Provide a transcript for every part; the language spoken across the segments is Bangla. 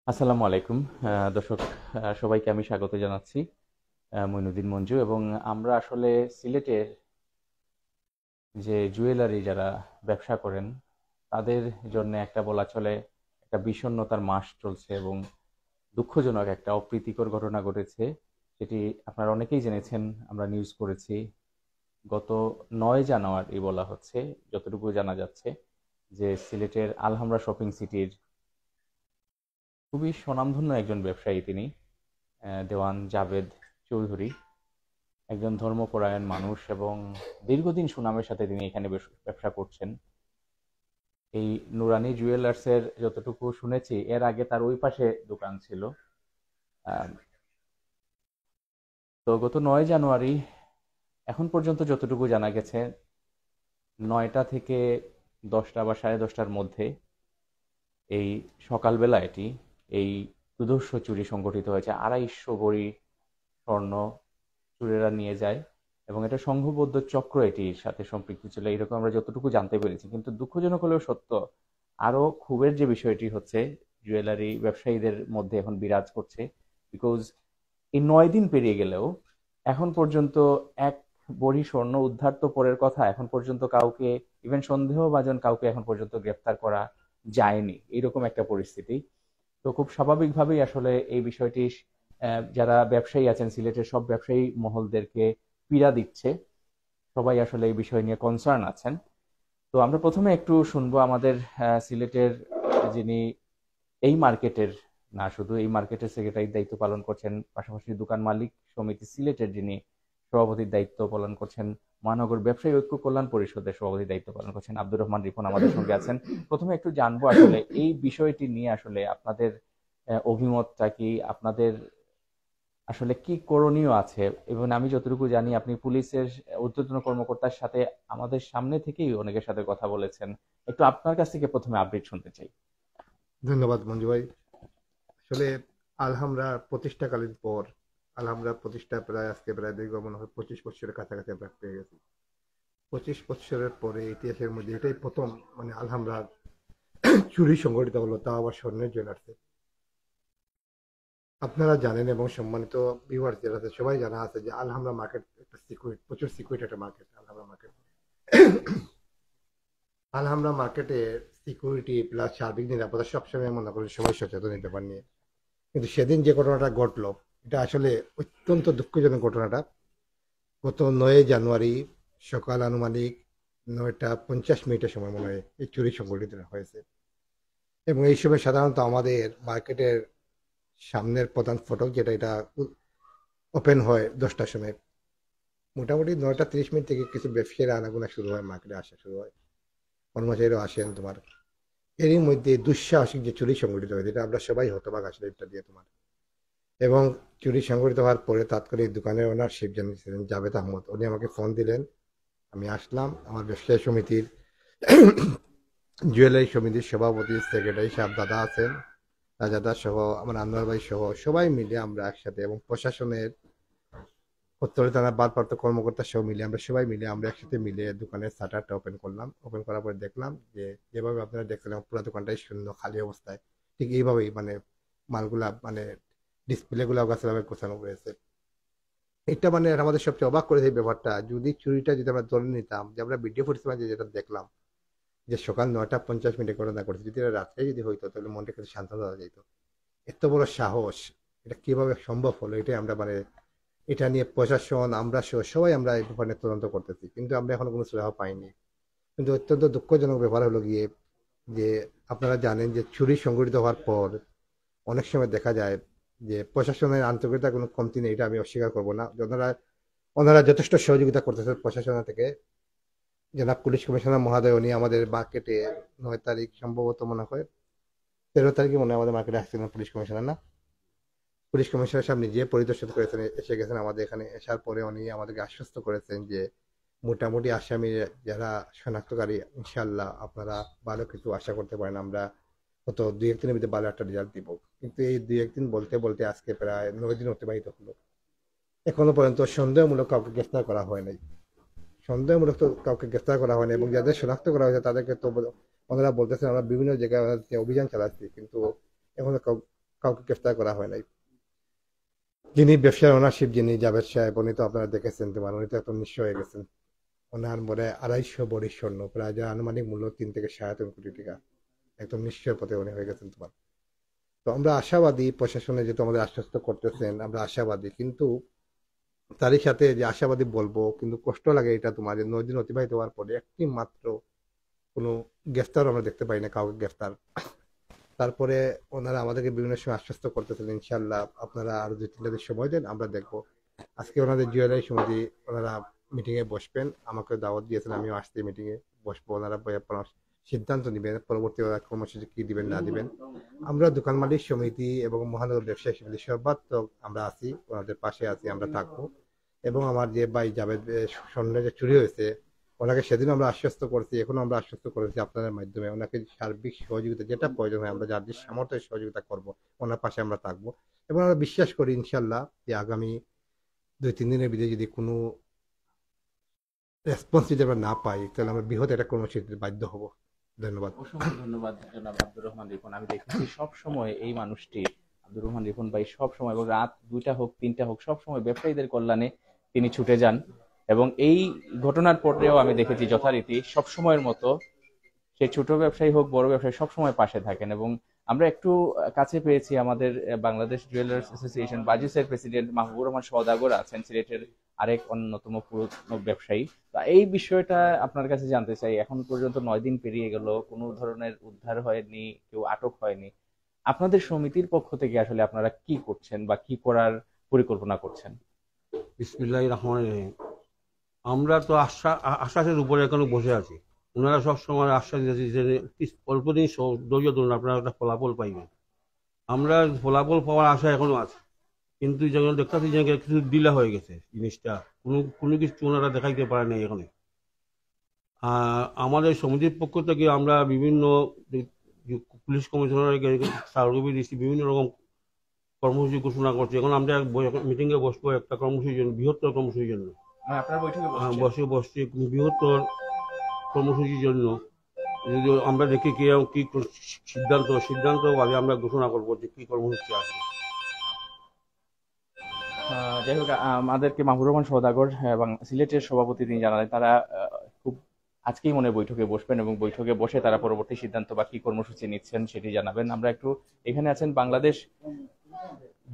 আসসালামু আলাইকুম দর্শক, সবাইকে আমি স্বাগত জানাচ্ছি। মইনুদ্দিন মঞ্জু এবং আমরা আসলে সিলেটের যে জুয়েলারি যারা ব্যবসা করেন তাদের জন্য একটা বলা চলে একটা বিষণ্ণতার মাস চলছে এবং দুঃখজনক একটা অপ্রীতিকর ঘটনা ঘটেছে। সেটি আপনারা অনেকেই জেনেছেন, আমরা নিউজ করেছি। গত 9 জানুয়ারি বলা হচ্ছে, যতটুকু জানা যাচ্ছে, যে সিলেটের আলহামরা শপিং সিটির খুবই স্বনামধন্য একজন ব্যবসায়ী তিনি, দেওয়ান জাভেদ চৌধুরী, একজন ধর্মপরায়ণ মানুষ এবং দীর্ঘদিন সুনামের সাথে তিনি এখানে ব্যবসা করছেন। এই নুরানি জুয়েলার্সের যতটুকু শুনেছি, এর আগে তার ওই পাশে দোকান ছিল। আহ, তো গত 9 জানুয়ারি এখন পর্যন্ত যতটুকু জানা গেছে, 9টা থেকে 10টা বা 10:30টার মধ্যে এই সকালবেলা এই দুর্ধর্ষ চুরি সংঘটিত হয়েছে। 250 ভরি স্বর্ণ চোরেরা নিয়ে যায় এবং এটা সংঘবদ্ধ চক্র এটির সাথে সম্পৃক্ত ছিল, এরকম আমরা যতটুকু জানতে পেরেছি। কিন্তু দুঃখজনক হলেও সত্য, আরো ক্ষোভের যে বিষয়টি হচ্ছে, জুয়েলারি ব্যবসায়ীদের মধ্যে এখন বিরাজ করছে। বিকজ এই 9 দিন পেরিয়ে গেলেও এখন পর্যন্ত এক ভরি স্বর্ণ উদ্ধার তো পরের কথা, এখন পর্যন্ত কাউকে, ইভেন সন্দেহভাজন কাউকে এখন পর্যন্ত গ্রেফতার করা যায়নি, এরকম একটা পরিস্থিতি। তো খুব স্বাভাবিকভাবেই আসলে এই বিষয়টি যারা ব্যবসায়ী আছেন, সিলেটের সব ব্যবসায়ী মহলদেরকে পীড়া দিচ্ছে। সবাই আসলে এই বিষয় নিয়ে কনসার্ন আছেন। তো আমরা প্রথমে একটু শুনবো আমাদের সিলেটের যিনি এই মার্কেটের, না শুধু এই মার্কেটের সেক্রেটারির দায়িত্ব পালন করছেন, পাশাপাশি দোকান মালিক সমিতি সিলেটের যিনি সভাপতির দায়িত্ব পালন করছেন, মহানগর ব্যবসায়ী ঐক্য কল্যাণ পরিষদের সভাপতির দায়িত্ব পালন করছেন আব্দুর রহমান রিপন আমাদের সঙ্গে আছেন। প্রথমে একটু জানবো আসলে এই বিষয়টি নিয়ে আসলে আপনাদের অভিমতটা কি, আপনাদের আসলে কি করণীয় আছে। এবং আমি যতটুকু জানি আপনি পুলিশের ঊর্ধ্বতন কর্মকর্তার সাথে আমাদের সামনে থেকেই অনেকের সাথে কথা বলেছেন। একটু আপনার কাছ থেকে প্রথমে আপডেট শুনতে চাই। ধন্যবাদ মঞ্জু ভাই। আসলে আলহামরা প্রতিষ্ঠাকালীন পর আলহামরা প্রতিষ্ঠা প্রায় আজকে প্রায় দীর্ঘ মনে হয় 25 বছরের কাছাকাছি আমরা পেয়ে গেছি। 25 বছরের পরে ইতিহাসের মধ্যে এটাই প্রথম মানে আলহামরা চুরি সংঘটিত হলো, তাও আবার স্বর্ণের জুয়েলার্সে। আপনারা জানেন এবং সম্মানিত ভিউয়ার্স যারা আছে সবাই জানা আছে যে আলহামরা মার্কেট একটা সিকিউরিট, প্রচুর সিকিউরিট একটা মার্কেট আলহামরা মার্কেট। আলহামরা মার্কেটের সিকিউরিটি প্লাস সার্বিক নিরাপত্তা সবসময় মনে করি সবাই সচেতন এই ব্যাপার নিয়ে। কিন্তু সেদিন যে ঘটনাটা ঘটলো এটা আসলে অত্যন্ত দুঃখজনক ঘটনাটা। গত 9 জানুয়ারি সকাল আনুমানিক 9টা 50 মিনিটের সময় মনে হয় এই চুরি সংঘটিত হয়েছে। এবং এই সময় সাধারণত আমাদের মার্কেটের সামনের প্রধান ফটক যেটা এটা ওপেন হয় 10টার সময়, মোটামুটি 9টা 30 মিনিট থেকে কিছু ব্যবসায়ীরা আনাগোনা শুরু হয়, মার্কেটে আসা শুরু হয়, কর্মচারীরা আসেন তোমার। এরই মধ্যে দুঃসাহসিক যে চুরি সংঘটিত হয়েছে এটা আমরা সবাই হতবাক আসলে এটা দিয়ে তোমার। এবং চুরি সংঘটিত হওয়ার পরে তাৎক্ষণিক দোকানের ওনারশিপ জানিয়েছিলেন জাভেদ আহমদ, উনি আমাকে ফোন দিলেন। আমি আসলাম, আমার ব্যবসায়ী সমিতির জুয়েলারি সমিতির সভাপতি সেক্রেটারি সাহেব দাদা আছেন, রাজাদা সহ আমার আনোয়ার ভাই সহ সবাই মিলে আমরা একসাথে, এবং প্রশাসনের উত্তর থানার ভারপ্রাপ্ত কর্মকর্তা সহ মিলে আমরা সবাই মিলে আমরা একসাথে মিলে দোকানের শাটারটা ওপেন করলাম। ওপেন করার পরে দেখলাম যে যেভাবে আপনারা দেখছিলেন পুরো দোকানটাই শূন্য খালি অবস্থায়, ঠিক এইভাবেই মানে মালগুলা মানে ডিসপ্লে গুলা গাছভাবে গোছানো রয়েছে। এটা মানে আমাদের সবচেয়ে অবাক করেছে এই ব্যাপারটা। যদি চুরিটা যদি আমরা ধরে নিতাম, যে আমরা ভিডিও ফুটেজ মাঝে যেটা দেখলাম যে সকাল 9টা 50 মিনিটে ঘটনা ঘটেছে, যদি এটা রাত্রে যদি হইতো তাহলে মনটা কিন্তু শান্ত দেওয়া যেত। এত বড় সাহস, এটা কিভাবে সম্ভব হলো, এটাই আমরা মানে এটা নিয়ে প্রশাসন আমরা সহ সবাই আমরা এই ব্যাপারে তদন্ত করতেছি, কিন্তু আমরা এখনো কোনো সুরাহা পাইনি। কিন্তু অত্যন্ত দুঃখজনক ব্যাপার হলো গিয়ে যে আপনারা জানেন যে চুরি সংঘটিত হওয়ার পর অনেক সময় দেখা যায় যে প্রশাসনের আন্তরিকতা কোনো কমতি নেই, এটা আমি অস্বীকার করবো না। ওনারা ওনারা যথেষ্ট সহযোগিতা করতেছে প্রশাসন থেকে। জনাব পুলিশ কমিশনার মহোদয় উনি আমাদের মার্কেটে 9 তারিখ সম্ভবত মনে হয় 13 তারিখে মনে হয় আমাদের মার্কেটে আসছিলেন পুলিশ কমিশনার, না? পুলিশ কমিশনার সাহেব নিজে পরিদর্শন করেছেন, এসে গেছেন আমাদের এখানে। আসার পরে উনি আমাদেরকে আশ্বস্ত করেছেন যে মোটামুটি আসামি যারা শনাক্তকারী, ইনশাল্লাহ আপনারা ভালো কিছু আশা করতে পারেন, আমরা গত 2-1 দিনের ভিতরে ভালো একটা রেজাল্ট দিব। কিন্তু এই 2-1 দিন বলতে বলতে আজকে প্রায় 9 দিন অতিবাহিত হলো, এখনো পর্যন্ত সন্দেহমূলক কাউকে গ্রেফতার করা হয় নাই। সন্দেহমূলক তো কাউকে গ্রেফতার করা হয়নি, এবং যাদের শনাক্ত করা হয়েছে তাদেরকে তো ওনারা বলতেছেন আমরা বিভিন্ন জায়গায় ওনাদের অভিযান চালাচ্ছি, কিন্তু এখনো কাউকে গ্রেফতার করা হয় নাই। যিনি ব্যবসার ওনারশিপ, যিনি জাভেদ সাহেব, উনি তো আপনারা দেখেছেন, তোমার উনি তো এখন নিঃস্ব হয়ে গেছেন। ওনার মনে 250 ভরি স্বর্ণ, প্রায় যার আনুমানিক মূল্য 3 থেকে 3.5 কোটি টাকা, একদম নিঃস্বের পথে উনি হয়ে গেছেন তোমার। তো আমরা আশাবাদী, প্রশাসনে যেহেতু আমাদের আশ্বস্ত করতেছেন, আমরা আশাবাদী, কিন্তু তারই সাথে যে আশাবাদী বলবো, কিন্তু কষ্ট লাগে এটা তোমার, যে 9 দিন অতিবাহিত হওয়ার পরে একটি মাত্র কোনো গ্রেফতার আমরা দেখতে পাই না, কাউকে গ্রেফতার। তারপরে ওনারা আমাদেরকে বিভিন্ন সময় আশ্বস্ত করতেছেন, ইনশাল্লাহ আপনারা আরো 2-3 দিন সময় দেন, আমরা দেখবো। আজকে ওনাদের জুয়েলারি সমিতি ওনারা মিটিং এ বসবেন, আমাকে দাওয়াত দিয়েছেন, আমিও আসছি মিটিং এ বসবো। ওনারা সিদ্ধান্ত নিবেন পরবর্তী ওরা কর্মসূচি কি দিবেন না দিবেন। আমরা দোকান মালিক সমিতি এবং মহানগর ব্যবসায়ী সমিতি সর্বাত্মক আমরা আছি, ওনাদের পাশে আছি, আমরা থাকবো। এবং আমার যে ভাই জাভেদ স্বর্ণ যে চুরি হয়েছে, ওনাকে সেদিন আমরা আশ্বস্ত করছি, এখনো আমরা আশ্বস্ত করেছি আপনাদের মাধ্যমে, ওনাকে সার্বিক সহযোগিতা যেটা প্রয়োজন হয় আমরা যার যে সামর্থ্যের সহযোগিতা করব, ওনার পাশে আমরা থাকবো। এবং আমরা বিশ্বাস করি ইনশাল্লাহ যে আগামী 2-3 দিনের ভিতরে যদি কোনো রেসপন্স যদি আমরা না পাই, তাহলে আমরা বৃহৎ একটা কর্মসূচিতে বাধ্য হব। ধন্যবাদ। অসংখ্য ধন্যবাদ জনাব আব্দুর রহমান রিপন। আমি দেখেছি সব সময় এই মানুষটি, আব্দুর রহমান রিপন ভাই, সব সময়, এবং রাত 2টা হোক 3টা হোক, সব সময় ব্যবসায়ীদের কল্যাণে তিনি ছুটে যান। এবং এই ঘটনার পরেও আমি দেখেছি যথারীতি সব সময়ের মতো সে ছোট ব্যবসায়ী হোক বড় ব্যবসায়ী সবসময় পাশে থাকেন। এবং আমরা একটু কাছে পেয়েছি আমাদের বাংলাদেশ জুয়েলার্স অ্যাসোসিয়েশন বাজিসের প্রেসিডেন্ট মাহবুবুর রহমান সওদাগর আছেন, সিলেটের আরেক অন্যতম পুরনো ব্যবসায়ী। তো এই বিষয়টা আপনার কাছে জানতে চাই, এখন পর্যন্ত 9 দিন পেরিয়ে গেল, কোনো ধরনের উদ্ধার হয়নি, কেউ আটক হয়নি। আপনাদের সমিতির পক্ষ থেকে আসলে আপনারা কি করছেন বা কি করার পরিকল্পনা করছেন? বিসমিল্লাহির রহমানির রহিম। আমরা তো আশ্বাসের উপরে এখনো বসে আছি। ওনারা সবসময় আশ্বাস দিয়েছে যে অল্পদিন ধৈর্য ধরুন, আপনারা একটা ফলাফল পাইবেন। আমরা ফলাফল পাওয়ার আশা এখনো আছে, কিন্তু যখন দেখতেছি যে কিছু ডিলে হয়ে গেছে জিনিসটা, কোনো কিছু ওনারা দেখাইতে পারে নাই এখানে। আমাদের সমিতির পক্ষ থেকে আমরা বিভিন্ন পুলিশ কমিশনারকে স্মারকলিপি দিচ্ছি, বিভিন্ন রকম কর্মসূচি ঘোষণা করছি। এখন আমরা মিটিং এ বসবো একটা কর্মসূচির জন্য, বৃহত্তর কর্মসূচির জন্য। আপনার বৈঠকে বসছি বৃহত্তর কর্মসূচির জন্য। যদি আমরা দেখি কি কি সিদ্ধান্ত আগে আমরা ঘোষণা করবো যে কি কর্মসূচি আছে। যাই হোক, আমাদেরকে মাহবুবুর রহমান সওদাগর এবং সিলেটের সভাপতি তিনি জানালেন তারা খুব আজকেই মনে হয় বৈঠকে বসবেন, এবং বৈঠকে বসে তারা পরবর্তী সিদ্ধান্ত বা কি কর্মসূচি নিচ্ছেন সেটি জানাবেন। আমরা একটু, এখানে আছেন বাংলাদেশ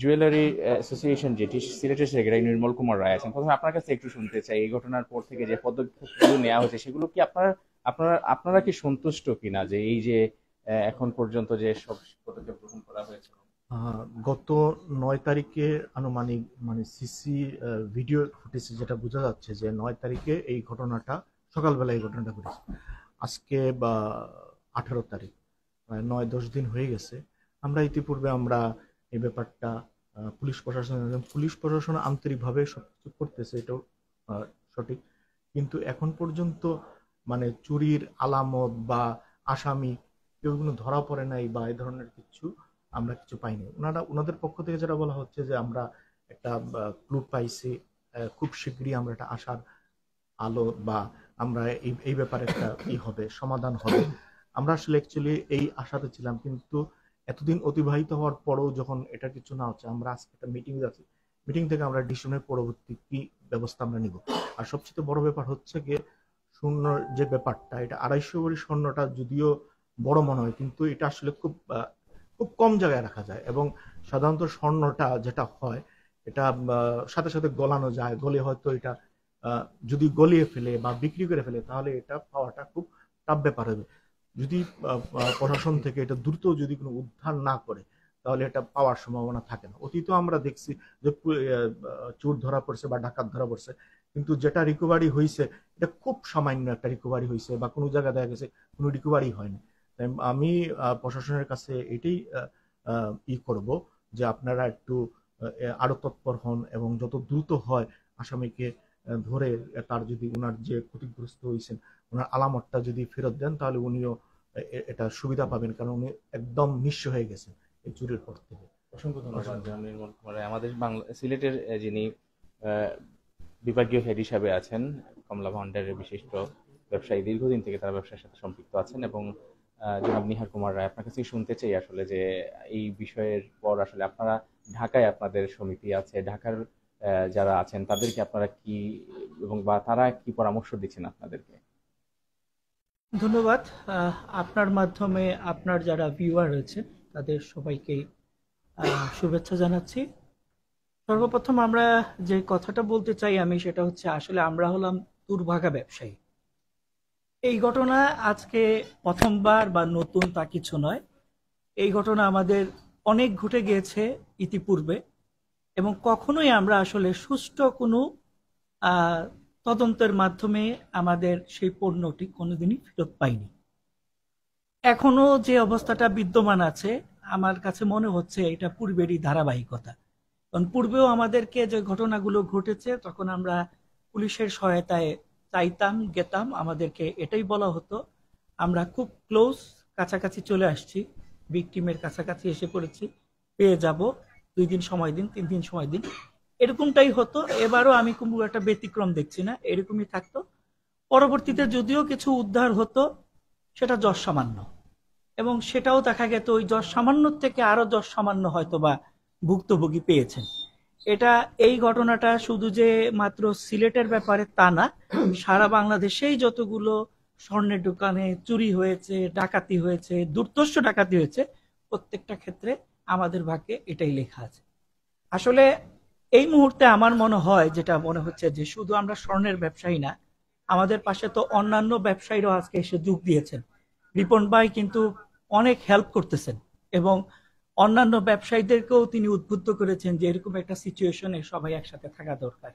জুয়েলারি অ্যাসোসিয়েশন, যেটি সিলেটের সেক্রেটারি নির্মল কুমার রায় আছেন। প্রথমে আপনার কাছে একটু শুনতে চাই, এই ঘটনার পর থেকে যে পদক্ষেপগুলো নেওয়া হয়েছে সেগুলো কি আপনারা কি সন্তুষ্ট কিনা, যে এই যে এখন পর্যন্ত যে সব পদক্ষেপ গ্রহণ করা হয়েছে? গত 9 তারিখে আনুমানিক মানে সিসি ভিডিও ফুটেজে যেটা বোঝা যাচ্ছে যে 9 তারিখে এই ঘটনাটা, সকালবেলা এই ঘটনাটা ঘটেছে। আজকে বা 18 তারিখ, 9-10 দিন হয়ে গেছে। আমরা ইতিপূর্বে আমরা এই ব্যাপারটা পুলিশ প্রশাসন আন্তরিকভাবে সবকিছু করতেছে, এটাও সঠিক। কিন্তু এখন পর্যন্ত মানে চুরির আলামত বা আসামি কেউ কোনো ধরা পড়ে নাই বা এই ধরনের কিছু আমরা কিছু পাইনি। ওনাদের পক্ষ থেকে যেটা বলা হচ্ছে যে আমরা একটা ক্লু পাইছি, খুব শীঘ্রই আমরা একটা আশার আলো বা আমরা এই ব্যাপারে একটা হবে, সমাধান হবে। আমরা আসলে অ্যাকচুয়ালি এই আশাতে ছিলাম, কিন্তু এতদিন অতিবাহিত হওয়ার পরেও যখন এটা কিছু না হচ্ছে, আমরা আজকে একটা মিটিং যাচ্ছি, মিটিং থেকে আমরা ডিসিশনের পরবর্তী কি ব্যবস্থা আমরা নিব। আর সবচেয়ে বড় ব্যাপার হচ্ছে গিয়ে শূন্য যে ব্যাপারটা, এটা 250 ভরি স্বর্ণটা যদিও বড় মনে হয়, কিন্তু এটা আসলে খুব খুব কম জায়গায় রাখা যায়। এবং সাধারণত স্বর্ণটা যেটা হয়, এটা সাথে সাথে গলানো যায়, গলে হয়তো এটা যদি গলিয়ে ফেলে বা বিক্রি করে ফেলে, তাহলে এটা পাওয়াটা খুব টাফ ব্যাপার হবে। যদি প্রশাসন থেকে এটা দ্রুত যদি কোনো উদ্ধার না করে, তাহলে এটা পাওয়ার সম্ভাবনা থাকে না। অতীতেও আমরা দেখছি যে চোর ধরা পড়ছে বা ডাকাত ধরা পড়ছে, কিন্তু যেটা রিকভারি হয়েছে এটা খুব সামান্য একটা রিকভারি হয়েছে, বা কোনো জায়গায় দেখা গেছে কোনো রিকভারি হয়নি। আমি প্রশাসনের কাছে এটাই করব যে আপনারা একটু আরো তৎপর হন, এবং যত দ্রুত হয় আসামিকে ধরে তার যদি ওনার যে ক্ষতিগ্রস্ত হয়েছেন ওনার আলামতটা যদি ফেরত দেন, তাহলে উনিও এটা সুবিধা পাবেন, কারণ উনি একদম নিঃস্ব হয়ে গেছেন এই চুরির পর থেকে। অসংখ্য ধন্যবাদ নির্মল কুমার রায়। আমাদের সিলেটের যিনি বিভাগীয় হেড হিসাবে আছেন, কমলা ভান্ডারের বিশিষ্ট ব্যবসায়ী, দীর্ঘদিন থেকে তারা ব্যবসার সাথে সম্পৃক্ত আছেন, এবং জনাব নিহার কুমার রায়, আপনার কাছে শুনতে চাই আসলে যে এই বিষয়ের পর আসলে আপনারা ঢাকায় আপনাদের সমিতি আছে, ঢাকার যারা আছেন তাদেরকে আপনারা কি এবং বা তারা কি পরামর্শ দিচ্ছেন আপনাদেরকে? ধন্যবাদ। আপনার মাধ্যমে আপনার যারা ভিউয়ার রয়েছেন তাদের সবাইকে শুভেচ্ছা জানাচ্ছি। সর্বপ্রথম আমরা যে কথাটা বলতে চাই আমি, সেটা হচ্ছে আসলে আমরা হলাম দুর্ভাগা ব্যবসায়ী। এই ঘটনা আজকে প্রথমবার বা নতুন তা কিছু নয়। এই ঘটনা আমাদের অনেক ঘটে গিয়েছে ইতিপূর্বে, এবং কখনোই আমরা আসলে সুষ্ঠু কোনো তদন্তের মাধ্যমে আমাদের সেই পণ্যটি কোনোদিনই ফেরত পাইনি। এখনো যে অবস্থাটা বিদ্যমান আছে, আমার কাছে মনে হচ্ছে এটা পূর্বেরই ধারাবাহিকতা। কারণ পূর্বেও আমাদেরকে যে ঘটনাগুলো ঘটেছে তখন আমরা পুলিশের সহায়তায় চাইতাম, গেতাম, আমাদেরকে এটাই বলা হতো আমরা খুব ক্লোজ, কাছাকাছি চলে আসছি, ভিকটিমের কাছাকাছি এসে পড়েছি, পেয়ে যাব, 2 দিন সময় দিন, 3 দিন সময় দিন, এরকমটাই হতো। এবারও আমি কোনো একটা ব্যতিক্রম দেখছি না, এরকমই থাকতো। পরবর্তীতে যদিও কিছু উদ্ধার হতো, সেটা যশ সামান্য, এবং সেটাও দেখা গেত ওই যশ সামান্য থেকে আরো যশ সামান্য হয়তো বা ভুক্তভোগী পেয়েছেন। এটা, এই ঘটনাটা শুধু যে মাত্র সিলেটের ব্যাপারে তা না, সারা বাংলাদেশেই যতগুলো স্বর্ণের দোকানে চুরি হয়েছে, ডাকাতি হয়েছে, দুর্ধর্ষ ডাকাতি হয়েছে, প্রত্যেকটা ক্ষেত্রে আমাদের ভাগ্যে এটাই লেখা আছে। আসলে এই মুহূর্তে আমার মনে হয়, যেটা মনে হচ্ছে যে শুধু আমরা স্বর্ণের ব্যবসায়ী না, আমাদের পাশে তো অন্যান্য ব্যবসায়ীরাও আজকে এসে যোগ দিয়েছেন। রিপন ভাই কিন্তু অনেক হেল্প করতেছেন, এবং অন্যান্য ব্যবসায়ীদেরকেও তিনি উদ্বুদ্ধ করেছেন যে এরকম একটা সিচুয়েশনে সবাই একসাথে থাকা দরকার।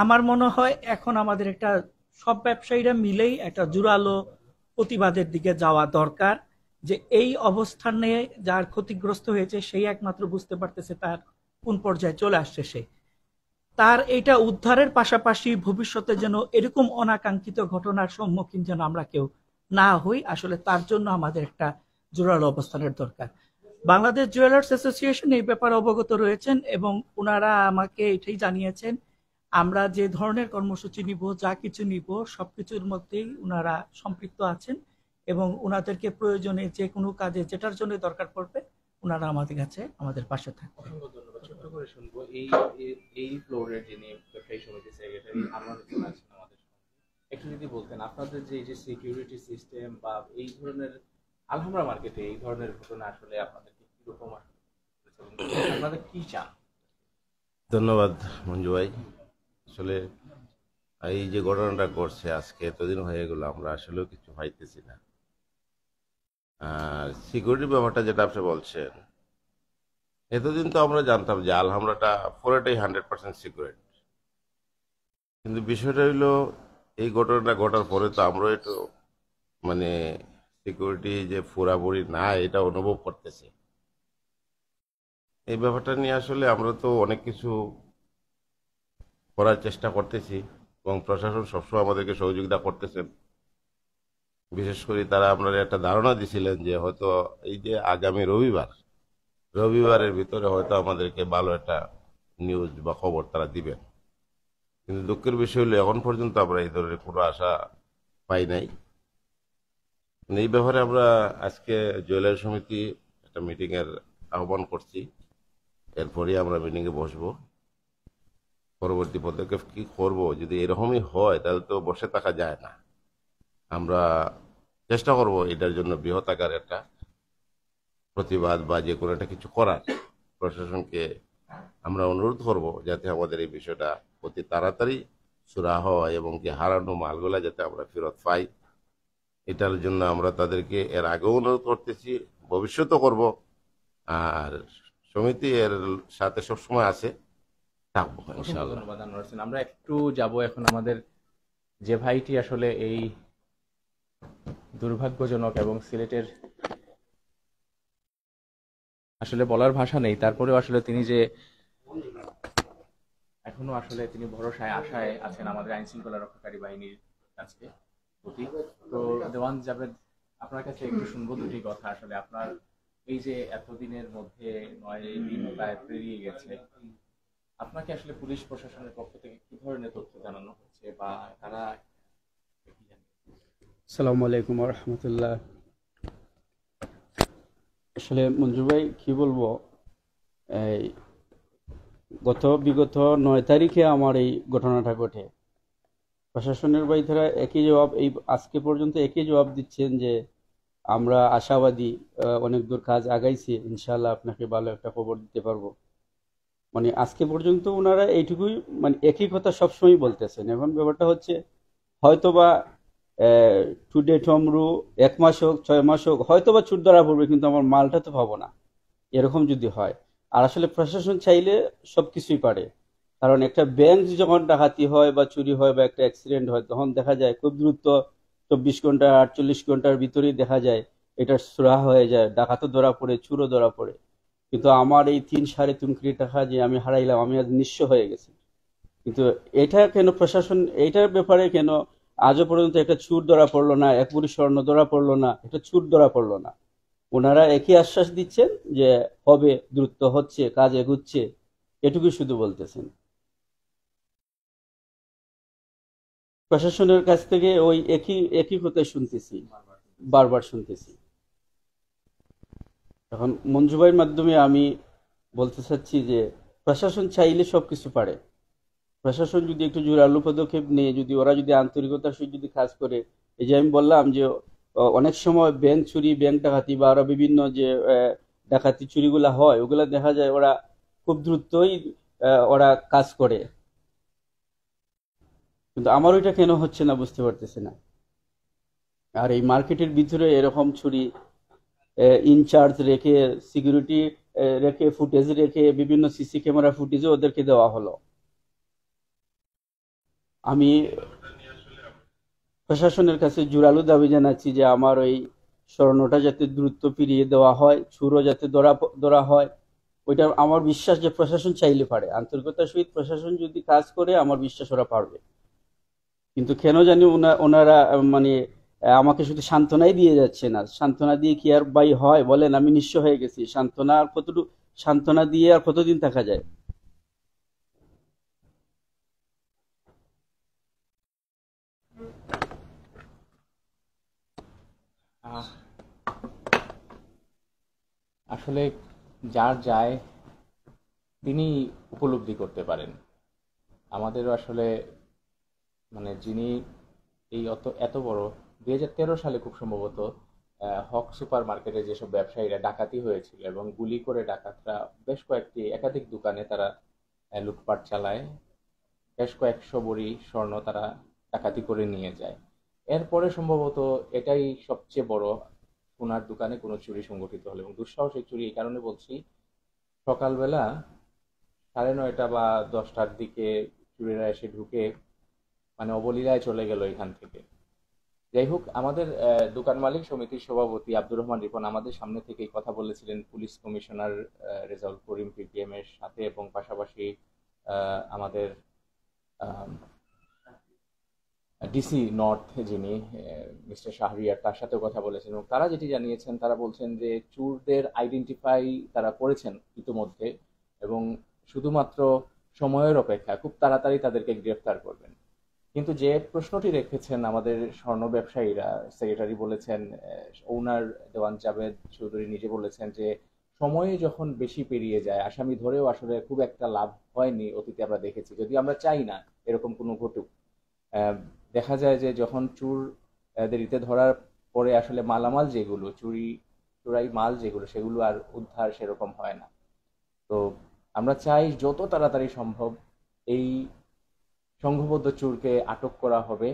আমার মনে হয় এখন আমাদের একটা, সব ব্যবসায়ীরা মিলেই একটা জোরালো প্রতিবাদের দিকে যাওয়া দরকার, যে এই অবস্থানে যার ক্ষতিগ্রস্ত হয়েছে সেই একমাত্র বুঝতে পারতেছে তার কোন পর্যায়ে চলে আসছে সে। তার এটা উদ্ধারের পাশাপাশি ভবিষ্যতে যেন এরকম অনাকাঙ্ক্ষিত ঘটনার সম্মুখীন যেন আমরা কেউ না হই, আসলে তার জন্য আমাদের একটা জোরালো অবস্থানের দরকার। বাংলাদেশ জুয়েলার্স অ্যাসোসিয়েশন এই ব্যাপারে অবগত রয়েছেন, এবং ওনারা আমাকে এটাই জানিয়েছেন আমরা যে ধরনের কর্মসূচি নিব, যা কিছু নিব, সবকিছুর মধ্যেই ওনারা সম্পৃক্ত আছেন, এবং ওনাদেরকে প্রয়োজনে যে কোনো কাজে যেটার জন্য দরকার পড়বে ওনারা আমাদের কাছে, আমাদের পাশে থাকবে। ছোট্ট করে শুনবো এই ফ্লোরের যিনি ব্যবসায়ী সমিতি সেক্রেটারি আনোয়ার হোসেন আছেন আমাদের সঙ্গে। একটু যদি বলতেন আপনাদের যে সিকিউরিটি সিস্টেম বা এই ধরনের আলহামরা মার্কেটে এই ধরনের ঘটনা আসলে আপনাদেরকে কিরকম আপনাদের কি চান? ধন্যবাদ মঞ্জু ভাই। আসলে এই যে ঘটনাটা ঘটছে আজকে এতদিন হয়ে গেল, আমরা আসলেও কিছু পাইতেছি না। আর সিকিউরিটি ব্যাপারটা যেটা আপনি বলছেন, এতদিন তো আমরা জানতাম যে আলহামরাটা পুরোটাই 100% সিকিউরিট, কিন্তু বিষয়টা হইলো এই ঘটনাটা ঘটার পরে তো আমরা একটু মানে সিকিউরিটি যে পুরাপুরি না এটা অনুভব করতেছি। এই ব্যাপারটা নিয়ে আসলে আমরা তো অনেক কিছু করার চেষ্টা করতেছি, এবং প্রশাসন সবসময় আমাদেরকে সহযোগিতা করতেছেন। বিশেষ করে তারা আপনারা একটা ধারণা দিছিলেন যে হয়তো এই যে আগামী রবিবারের ভিতরে হয়তো আমাদেরকে ভালো একটা নিউজ বা খবর তারা দিবেন, কিন্তু দুঃখের বিষয় হলো এখন পর্যন্ত আমরা এই ধরনের কোনো আশা পাই নাই। এই ব্যাপারে আমরা আজকে জুয়েলারি সমিতি একটা মিটিং এর আহ্বান করছি, এরপরই আমরা মিটিং এ বসবো। পরবর্তী পদক্ষেপ কি করব, যদি এরকমই হয় তাহলে তো বসে থাকা যায় না। আমরা চেষ্টা করব এটার জন্য বৃহৎ আকার একটা প্রতিবাদ বা যে কোনো একটা কিছু করার। প্রশাসনকে আমরা অনুরোধ করব যাতে আমাদের এই বিষয়টা অতি তাড়াতাড়ি সুরাহ হয়, এবং কি হারানো মালগুলা যাতে আমরা ফেরত পাই, এটার জন্য আমরা তাদেরকে এর আগেও অনুরোধ করতেছি, ভবিষ্যতও করব। আর সমিতি এর সাথে সবসময় আছে, থাকবো ইনশাআল্লাহ। ধন্যবাদ আনোয়ার হোসেন। আমরা একটু যাব এখন আমাদের যে ভাইটি আসলে এই দুর্ভাগ্যজনক এবং সিলেটের আসলে বলার ভাষা নেই, তারপরেও আসলে তিনি যে এখনো আসলে তিনি ভরসায় আশায় আছেন আমাদের আইন শৃঙ্খলা রক্ষাকারী বাহিনীর কাছে প্রতি। তো দেওয়ান জাভেদ, আপনার কাছে একটু শুনবো দুটি কথা। আসলে আপনার এই যে এতদিনের মধ্যে 9 দিন প্রায় পেরিয়ে গেছে, আপনাকে আসলে পুলিশ প্রশাসনের পক্ষ থেকে কি ধরনের তথ্য জানানো হচ্ছে বা তারা? আসসালামু আলাইকুম রহমতুল্লাহ। আসলে মঞ্জু ভাই কি বলবো, এই বিগত 9 তারিখে আমার এই ঘটনাটা ঘটে। প্রশাসনের বাইরেরা একই জবাব, এই আজকে পর্যন্ত একই জবাব দিচ্ছেন যে আমরা আশাবাদী, অনেক দূর কাজ আগাইছি, ইনশাল্লাহ আপনাকে ভালো একটা খবর দিতে পারবো। মানে আজকে পর্যন্ত ওনারা এইটুকুই, মানে একই কথা সবসময় বলতেছেন। এখন ব্যাপারটা হচ্ছে হয়তোবা টুডে টমরু 1 মাস হোক 6 মাস হোক হয়তোবা ছুট ধরা পড়বে, কিন্তু আমার মালটা তো পাবো না, এরকম যদি হয়। আর আসলে প্রশাসন চাইলে সবকিছুই পারে, কারণ একটা ব্যাংক যখন ডাকাতি হয় বা চুরি হয় বা একটা অ্যাক্সিডেন্ট হয়, তখন দেখা যায় খুব দ্রুত 24 ঘন্টা 48 ঘন্টার ভিতরেই দেখা যায় এটা সুরাহা হয়ে যায়, ডাকাতও ধরা পড়ে, চুরও ধরা পড়ে। কিন্তু আমার এই 3-3.5 কোটি টাকা যে আমি হারাইলাম, আমি আজ নিঃস্ব হয়ে গেছি। কিন্তু এটা কেন প্রশাসন, এইটার ব্যাপারে কেন আজও পর্যন্ত একটা চুর ধরা পড়লো না, 1 ভরি স্বর্ণ ধরা পড়লো না, একটা চুর ধরা পড়লো না। ওনারা একই আশ্বাস দিচ্ছেন যে হবে, দ্রুত হচ্ছে, কাজ এগুচ্ছে, এটুকুই শুধু বলতেছেন। প্রশাসনের কাছ থেকে ওই একই একই কথাই শুনতেছি, বারবার শুনতেছি। এখন মঞ্জু ভাইয়ের মাধ্যমে আমি বলতে চাচ্ছি যে প্রশাসন চাইলে সবকিছু পারে। প্রশাসন যদি একটু জোরালো পদক্ষেপ নিয়ে, যদি ওরা যদি আন্তরিকতার সহিত যদি কাজ করে, এই যে আমি বললাম যে অনেক সময় ব্যাংক চুরি, ব্যাংক ডাকাতি বা আরো বিভিন্ন যে ডাকাতি চুরিগুলা হয়, ওগুলা দেখা যায় ওরা খুব দ্রুতই ওরা কাজ করে। কিন্তু আমার ওইটা কেন হচ্ছে না বুঝতে পারতেছি না। আর এই মার্কেটের ভিতরে এরকম চুরি, ইনচার্জ রেখে, সিকিউরিটি রেখে, ফুটেজ রেখে, বিভিন্ন সিসি ক্যামেরা ফুটেজও ওদেরকে দেওয়া হলো। আমি প্রশাসনের কাছে জোরালো দাবি জানাচ্ছি যে আমার ওই স্বর্ণটা যাতে দ্রুত ফিরিয়ে দেওয়া হয়, চুরও যাতে ধরা হয়। ওইটা আমার বিশ্বাস যে প্রশাসন চাইলে পারে, আন্তরিকতার সহিত প্রশাসন যদি কাজ করে, আমার বিশ্বাস ওরা পারবে। কিন্তু কেন জানি ওনারা মানে আমাকে শুধু সান্ত্বনাই দিয়ে যাচ্ছে না। সান্ত্বনা দিয়ে কি আর ভাই হয় বলেন? আমি নিঃস্ব হয়ে গেছি, সান্ত্বনা আর কতটুকু, সান্ত্বনা দিয়ে আর কতদিন থাকা যায়? আহ, আসলে যার যায় তিনি উপলব্ধি করতে পারেন। আমাদেরও আসলে মানে যিনি এই এত বড় 2013 সালে খুব সম্ভবত হক সুপার মার্কেটে যেসব ব্যবসায়ীরা ডাকাতি হয়েছিল এবং গুলি করে ডাকাতরা বেশ কয়েকটি একাধিক দোকানে তারা লুটপাট চালায়, বেশ কয়েকশো ভরি স্বর্ণ তারা ডাকাতি করে নিয়ে যায়। এরপরে সম্ভবত এটাই সবচেয়ে বড় সোনার দোকানে কোনো চুরি সংগঠিত হলো। এবং দুঃসাহসিক চুরি এই কারণে বলছি, সকালবেলা 9:30 বা 10টার দিকে চুরিরা এসে ঢুকে মানে অবলীলায় চলে গেল এখান থেকে। যাই হোক, আমাদের দোকান মালিক সমিতির সভাপতি আব্দুর রহমান রিপন আমাদের সামনে থেকেই কথা বলেছিলেন police commissioner Rezaul Karim PPM এর সাথে, এবং পাশাপাশি আমাদের ডিসি নর্থ যিনি মিস্টার শাহরিয়ার, তার সাথেও কথা বলেছেন। এবং তারা যেটি জানিয়েছেন, তারা বলছেন যে চোরদের আইডেন্টিফাই তারা করেছেন ইতিমধ্যে, এবং শুধুমাত্র সময়ের অপেক্ষা, খুব তাড়াতাড়ি তাদেরকে গ্রেফতার করবেন। কিন্তু যে প্রশ্নটি রেখেছেন আমাদের স্বর্ণ ব্যবসায়ীরা, সেক্রেটারি বলেছেন, ওনার দেওয়ান জাভেদ চৌধুরী নিজে বলেছেন যে সময়ে যখন বেশি পেরিয়ে যায়, আসামি ধরেও আসলে খুব একটা লাভ হয়নি, অতীতে আমরা দেখেছি। যদি আমরা চাই না এরকম কোনো ঘটুক, দেখা যায় যে যখন দেরিতে ধরার পরে আসলে মালামাল যেগুলো চুরাই মাল যেগুলো, সেগুলো আর উদ্ধার সেরকম হয় না। তো আমরা চাই যত তাড়াতাড়ি সম্ভব এই সংঘবদ্ধ চোরকে আটক করা হবে।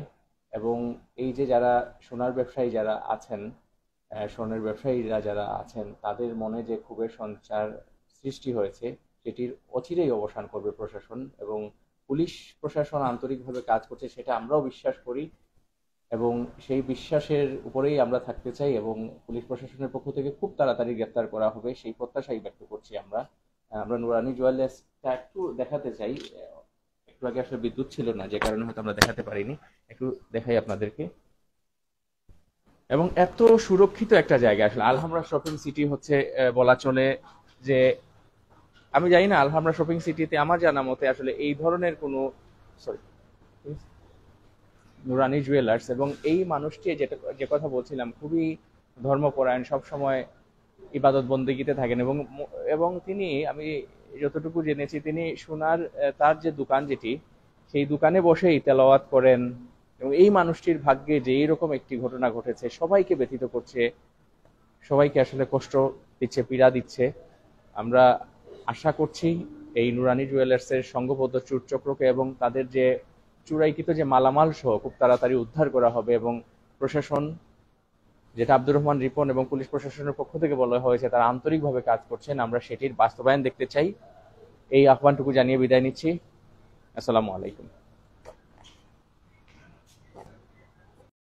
এবং এই যে যারা সোনার ব্যবসায়ী যারা আছেন, স্বর্ণের ব্যবসায়ীরা যারা আছেন, তাদের মনে যে ক্ষোভের সঞ্চার সৃষ্টি হয়েছে, সেটির অচিরেই অবসান করবে প্রশাসন। এবং পুলিশ প্রশাসন আন্তরিকভাবে কাজ করছে সেটা আমরাও বিশ্বাস করি, এবং সেই বিশ্বাসের উপরেই আমরা থাকতে চাই। এবং পুলিশ প্রশাসনের পক্ষ থেকে খুব তাড়াতাড়ি গ্রেপ্তার করা হবে সেই প্রত্যাশাই ব্যক্ত করছি আমরা। আমরা নুরানি জুয়েলার্সটা একটু দেখাতে চাই। একটু আগে আসলে বিদ্যুৎ ছিল না, যে কারণে হয়তো আমরা দেখাতে পারিনি। একটু দেখাই আপনাদেরকে। এবং এত সুরক্ষিত একটা জায়গা আসলে আলহামরা শপিং সিটি হচ্ছে, বলা চলে যে আমি জানি না আলহামরা শপিং সিটিতে আমার জানা মতে আসলে এই ধরনের কোনো, সরি, নুরানি জুয়েলার্স, এবং এই মানুষটি যে কথা বলছিলাম খুবই ধর্মপরায়ণ, সব সময় ইবাদত বন্দেগীতে থাকেন এবং এবং তিনি, আমি যতটুকু জেনেছি, তিনি সোনার তার যে দোকান যেটি, সেই দোকানে বসেই তেলাওয়াত করেন। এবং এই মানুষটির ভাগ্যে যে এইরকম একটি ঘটনা ঘটেছে সবাইকে ব্যথিত করছে, সবাইকে আসলে কষ্ট দিচ্ছে, পীড়া দিচ্ছে। আমরা আশা করছি এই নুরানি জুয়েলার্সের সংঘবদ্ধ চুরচক্রকে এবং তাদের যে চুরাইকৃত যে মালামাল সহ খুব তাড়াতাড়ি উদ্ধার করা হবে, এবং প্রশাসন, যেটা আব্দুর রহমান রিপন এবং পুলিশ প্রশাসনের পক্ষ থেকে বলা হয়েছে, তারা আন্তরিকভাবে কাজ করছেন। আমরা সেটির বাস্তবায়ন দেখতে চাই। এই আহ্বানটুকু জানিয়ে বিদায় নিচ্ছি। আসসালামু আলাইকুম।